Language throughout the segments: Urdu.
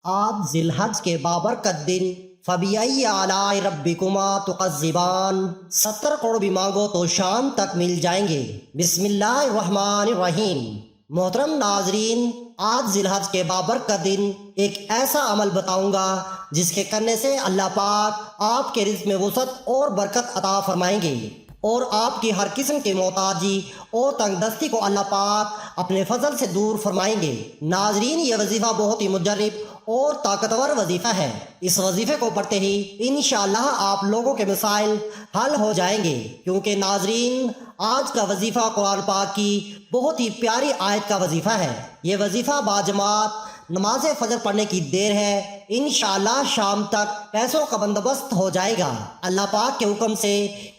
آج ذی الحج کے بابرکت دن فَبِأَيِّ آلَاءِ رَبِّكُمَا تُكَذِّبَانِ 70 کروڑ بھی مانگو تو شام تک مل جائیں گے۔ بسم اللہ الرحمن الرحیم۔ محترم ناظرین، آج ذی الحج کے بابرکت دن ایک ایسا عمل بتاؤں گا جس کے کرنے سے اللہ پاک آپ کے رزق میں وسعت اور برکت عطا فرمائیں گے اور آپ کی ہر قسم کی محتاجی اور تنگ دستی کو اللہ پاک اپنے فضل سے دور فرمائیں گے۔ ناظرین، یہ وظیفہ بہت ہی مجرب اور طاقتور وظیفہ ہے۔ اس وظیفے کو پڑھتے ہی انشاءاللہ آپ لوگوں کے مسائل حل ہو جائیں گے، کیونکہ ناظرین آج کا وظیفہ قرآن پاک کی بہت ہی پیاری آیت کا وظیفہ ہے۔ یہ وظیفہ باجماعت نماز فجر پڑھنے کی دیر ہے، انشاءاللہ شام تک پیسوں کا بندوبست ہو جائے گا۔ اللہ پاک کے حکم سے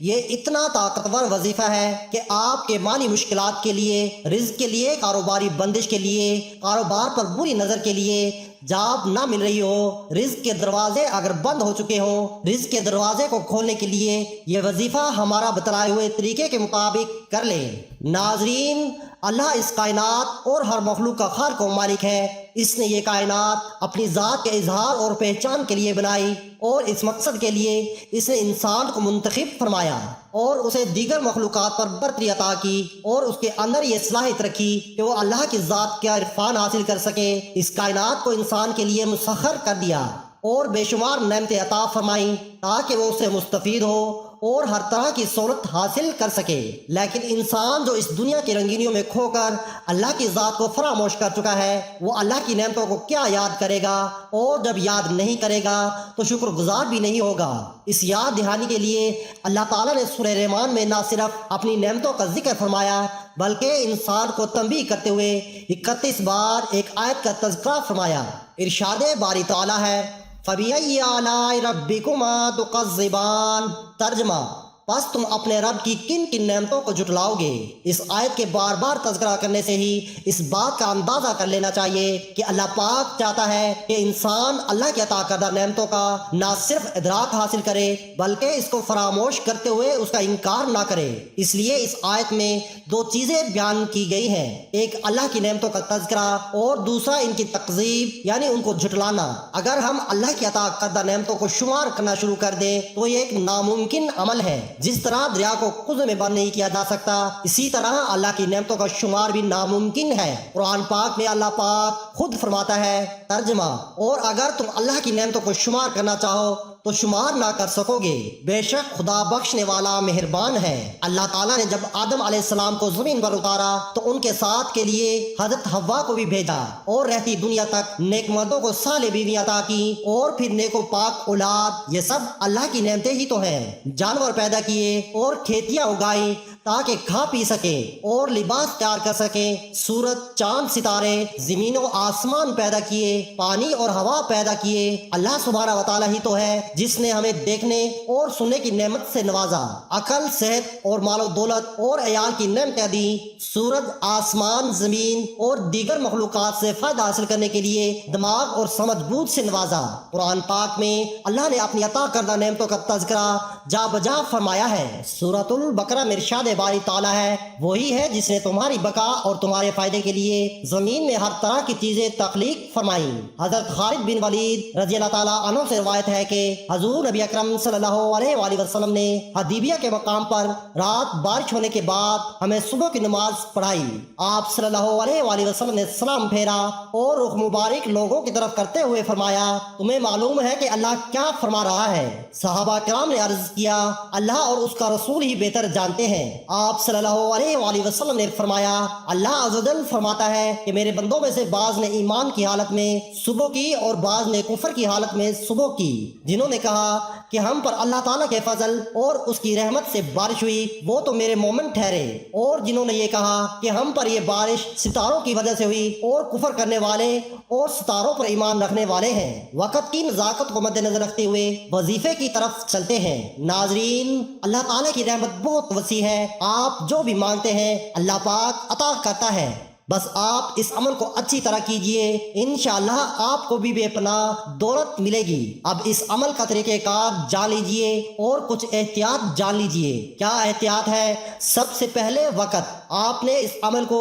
یہ اتنا طاقتور وظیفہ ہے کہ آپ کے مالی مشکلات کے لیے، رزق کے لیے، کاروباری بندش کے لیے، کاروبار پر بری نظر کے لیے، جاب نہ مل رہی ہو، رزق کے دروازے اگر بند ہو چکے ہوں، رزق کے دروازے کو کھولنے کے لیے یہ وظیفہ ہمارا بتلائے ہوئے طریقے کے مطابق کر لیں۔ ناظرین، اللہ اس کائنات اور ہر مخلوق کا خالق و مالک ہے۔ اس نے یہ کائنات اپنی ذات کے اظہار اور پہچان کے لیے بنائی اور اس مقصد کے لیے اس نے انسان کو منتخب فرمایا اور اسے دیگر مخلوقات پر برتری عطا کی اور اس کے اندر یہ صلاحیت رکھی کہ وہ اللہ کی ذات کا عرفان حاصل کر سکے۔ اس کائنات کو انسان کے لیے مسخر کر دیا اور بے شمار نعمتیں عطا فرمائیں تاکہ وہ اس سے مستفید ہو اور ہر طرح کی سہولت حاصل کر سکے۔ لیکن انسان جو اس دنیا کی رنگینیوں میں کھو کر اللہ کی ذات کو فراموش کر چکا ہے، وہ اللہ کی نعمتوں کو کیا یاد کرے گا، اور جب یاد نہیں کرے گا تو شکر گزار بھی نہیں ہوگا۔ اس یاد دہانی کے لیے اللہ تعالیٰ نے سورہ رحمان میں نہ صرف اپنی نعمتوں کا ذکر فرمایا بلکہ انسان کو تنبیہ کرتے ہوئے 31 بار ایک آیت کا تذکرہ فرمایا۔ ارشاد باری تعالیٰ ہے، فَبِأَيِّ آلَاءِ رَبِّكُمَا تُكَذِّبَانِ۔ ترجمہ، پس تم اپنے رب کی کن کن نعمتوں کو جھٹلاؤ گے۔ اس آیت کے بار بار تذکرہ کرنے سے ہی اس بات کا اندازہ کر لینا چاہیے کہ اللہ پاک چاہتا ہے کہ انسان اللہ کی عطا کردہ نعمتوں کا نہ صرف ادراک حاصل کرے بلکہ اس کو فراموش کرتے ہوئے اس کا انکار نہ کرے۔ اس لیے اس آیت میں دو چیزیں بیان کی گئی ہیں، ایک اللہ کی نعمتوں کا تذکرہ اور دوسرا ان کی تکذیب یعنی ان کو جھٹلانا۔ اگر ہم اللہ کی عطا کردہ نعمتوں کو شمار کرنا شروع کر دیں تو یہ ایک ناممکن عمل ہے۔ جس طرح دریا کو قوے میں بند نہیں کیا جا سکتا، اسی طرح اللہ کی نعمتوں کا شمار بھی ناممکن ہے۔ قرآن پاک میں اللہ پاک خود فرماتا ہے، ترجمہ، اور اگر تم اللہ کی نعمتوں کو شمار کرنا چاہو تو شمار نہ کر سکو گے، بے شک خدا بخشنے والا مہربان ہے۔ اللہ تعالیٰ نے جب آدم علیہ السلام کو زمین پر اتارا تو ان کے ساتھ کے لیے حضرت حوا کو بھی بھیجا اور رہتی دنیا تک نیک مردوں کو صالح بیویاں عطا کی اور پھر نیک و پاک اولاد۔ یہ سب اللہ کی نعمتیں ہی تو ہیں۔ جانور پیدا کیے اور کھیتیاں اگائی تاکہ کھا پی سکیں اور لباس تیار کر سکیں، سورج، چاند، ستارے، زمین و آسمان پیدا کیے، پانی اور ہوا پیدا کیے۔ اللہ سبحانہ و تعالیٰ ہی تو ہے جس نے ہمیں دیکھنے اور سننے کی نعمت سے نوازا، عقل، صحت اور مال و دولت اور عیال کی نعمتیں دی، سورج، آسمان، زمین اور دیگر مخلوقات سے فائدہ حاصل کرنے کے لیے دماغ اور سمجھ بوجھ سے نوازا۔ قرآن پاک میں اللہ نے اپنی عطا کردہ نعمتوں کا تذکرہ جا بجا فرمایا ہے۔ سورۃ البقرہ میں ارشاد باری تعالیٰ ہے، وہی ہے جس نے تمہاری بقا اور تمہارے فائدے کے لیے زمین میں ہر طرح کی چیزیں تخلیق فرمائیں۔ حضرت خالد بن ولید رضی اللہ تعالیٰ عنہ سے روایت ہے کہ حضور نبی اکرم صلی اللہ علیہ وآلہ وسلم نے حدیبیہ کے مقام پر رات بارش ہونے کے بعد ہمیں صبح کی نماز پڑھائی۔ آپ صلی اللہ علیہ وآلہ وسلم نے سلام پھیرا اور رخ مبارک لوگوں کی طرف کرتے ہوئے فرمایا، تمہیں معلوم ہے کہ اللہ کیا فرما رہا ہے؟ صحابہ کرام نے عرض کیا، اللہ اور اس کا رسول ہی بہتر جانتے ہیں۔ آپ صلی اللہ علیہ وآلہ وسلم نے فرمایا، اللہ عز و جل فرماتا ہے کہ میرے بندوں میں سے بعض نے ایمان کی حالت میں صبح کی اور بعض نے کفر کی حالت میں صبح کی۔ جنہوں نے کہا کہ ہم پر اللہ تعالیٰ کے فضل اور اس کی رحمت سے بارش ہوئی وہ تو میرے مومن ٹھہرے، اور جنہوں نے یہ کہا کہ ہم پر یہ بارش ستاروں کی وجہ سے ہوئی اور کفر کرنے والے اور ستاروں پر ایمان رکھنے والے ہیں۔ وقت کی نزاکت کو مد نظر رکھتے ہوئے وظیفے کی طرف چلتے ہیں۔ ناظرین، اللہ تعالیٰ کی رحمت بہت وسیع ہے، آپ جو بھی مانگتے ہیں اللہ پاک عطا کرتا ہے، بس آپ اس عمل کو اچھی طرح کیجئے، انشاءاللہ آپ کو بھی بے پناہ دولت ملے گی۔ اب اس عمل کا طریقہ کار جان لیجئے اور کچھ احتیاط جان لیجئے۔ کیا احتیاط ہے؟ سب سے پہلے وقت۔ آپ نے اس عمل کو